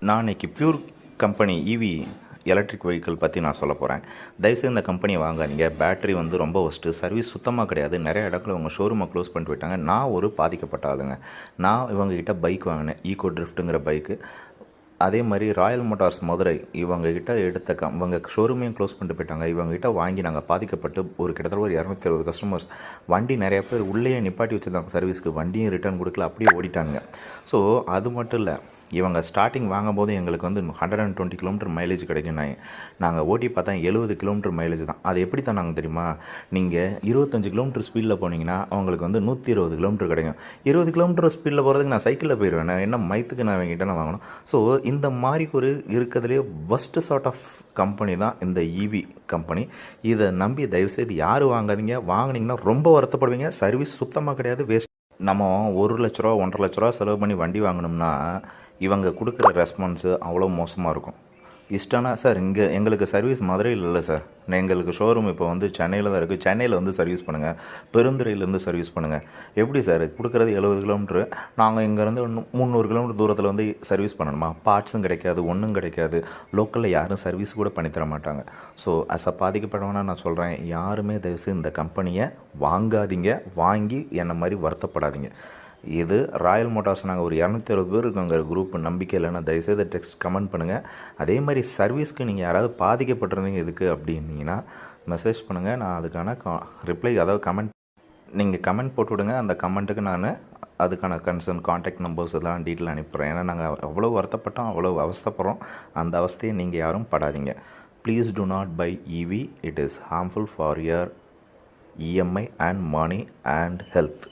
நான் இன்றைக்கி pure company EV electric vehicle பற்றி நான் சொல்ல போகிறேன். தயவுசெய்து இந்த கம்பெனியை வாங்காதீங்க. பேட்டரி வந்து ரொம்ப ஒஸ்ட்டு, சர்வீஸ் சுத்தமாக கிடையாது. நிறைய இடத்துல உங்கள் ஷோரூமை க்ளோஸ் பண்ணிட்டு போயிட்டாங்க. நான் ஒரு பாதிக்கப்பட்ட ஆளுங்க. நான் இவங்ககிட்ட பைக் வாங்கினேன், ஈகோ ட்ரிஃப்ட்டுங்கிற பைக்கு. அதே மாதிரி ராயல் மோட்டார்ஸ் மதுரை இவங்ககிட்ட இவங்க ஷோரூமையும் க்ளோஸ் பண்ணிட்டு போயிட்டாங்க. இவங்ககிட்ட வாங்கி நாங்கள் பாதிக்கப்பட்டு கிட்டத்தட்ட ஒரு 260 கஸ்டமர்ஸ். வண்டி நிறைய பேர் உள்ளேயே நிப்பாட்டி வச்சுருந்தாங்க சர்வீஸ்க்கு. வண்டியும் ரிட்டர்ன் கொடுக்கல, அப்படியே ஓடிட்டாங்க. ஸோ அது மட்டும் இல்லை, இவங்க ஸ்டார்டிங் வாங்கும்போது எங்களுக்கு வந்து 120 கிலோமீட்டர் மைலேஜ் கிடைக்கும். நாங்கள் ஓட்டி பார்த்தா 70 கிலோமீட்டர் மைலேஜ் தான். அது எப்படி தான் நாங்கள் தெரியுமா, நீங்கள் 25 கிலோமீட்டர் ஸ்பீடில் போனீங்கன்னா அவங்களுக்கு வந்து 120 கிலோமீட்டர் கிடைக்கும். 20 கிலோமீட்டர் ஸ்பீடில் போகிறதுக்கு நான் சைக்கிளில் போயிடுவேன். என்ன மைத்துக்கு நான் இவங்ககிட்ட நான் வாங்கணும். ஸோ இந்த மாதிரி ஒரு இருக்கிறதுலே ஒஸ்ட் சார்ட் ஆஃப் கம்பெனி தான் இந்த இவி கம்பெனி. இதை நம்பி தயவுசெய்து யாரும் வாங்காதீங்க. வாங்கினீங்கன்னா ரொம்ப வருத்தப்படுவீங்க. சர்வீஸ் சுத்தமாக கிடையாது, வேஸ்ட். நம்ம 1 லட்ச ரூபா 1.5 லட்ச ரூபா செலவு பண்ணி வண்டி வாங்கினோம்னா இவங்க கொடுக்குற ரெஸ்பான்ஸு அவ்வளோ மோசமாக இருக்கும். இஷ்டம்னா சார் இங்கே எங்களுக்கு சர்வீஸ் மதுரையில் இல்லை சார், எங்களுக்கு ஷோரூம் இப்போ வந்து சென்னையில் தான் இருக்குது, சென்னையில் வந்து சர்வீஸ் பண்ணுங்கள், பெருந்துறையிலேருந்து சர்வீஸ் பண்ணுங்கள். எப்படி சார் கொடுக்குறது 70 கிலோமீட்ரு, நாங்கள் இங்கேருந்து 300 கிலோமீட்டர் தூரத்தில் வந்து சர்வீஸ் பண்ணணுமா? பார்ட்ஸும் கிடைக்காது, ஒன்றும் கிடைக்காது. லோக்கலில் யாரும் சர்வீஸ் கூட பண்ணித்தர மாட்டாங்க. ஸோ பாதிக்கப்பட்டவனா நான் சொல்கிறேன், யாருமே தயவுசெய்து இந்த கம்பெனியை வாங்காதீங்க. வாங்கி என்னை மாதிரி வருத்தப்படாதீங்க. இது ராயல் மோட்டார்ஸ். நாங்கள் ஒரு 260 பேர் இருக்கோங்க குரூப். நம்பிக்கை இல்லைன்னா தயவுசெய்து டெக்ஸ்ட் கமெண்ட் பண்ணுங்கள். அதே மாதிரி சர்வீஸ்க்கு நீங்கள் யாராவது பாதிக்கப்பட்டிருந்தீங்க இதுக்கு அப்படின்னீங்கன்னா மெசேஜ் பண்ணுங்கள். நான் அதுக்கான ரிப்ளை, அதாவது கமெண்ட், நீங்கள் கமெண்ட் போட்டு விடுங்க. அந்த கமெண்ட்டுக்கு நான் அதுக்கான கன்சர்ன் காண்டாக்ட் நம்பர்ஸ் எல்லாம் டீட்டெயில் அனுப்பிடுறேன். ஏன்னா நாங்கள் அவ்வளோ வருத்தப்பட்டோம், அவ்வளோ அவஸ்தைப்படுறோம். அந்த அவஸ்தையை நீங்கள் யாரும் படாதீங்க. Please do not buy EV. It is harmful for your EMI and money and health.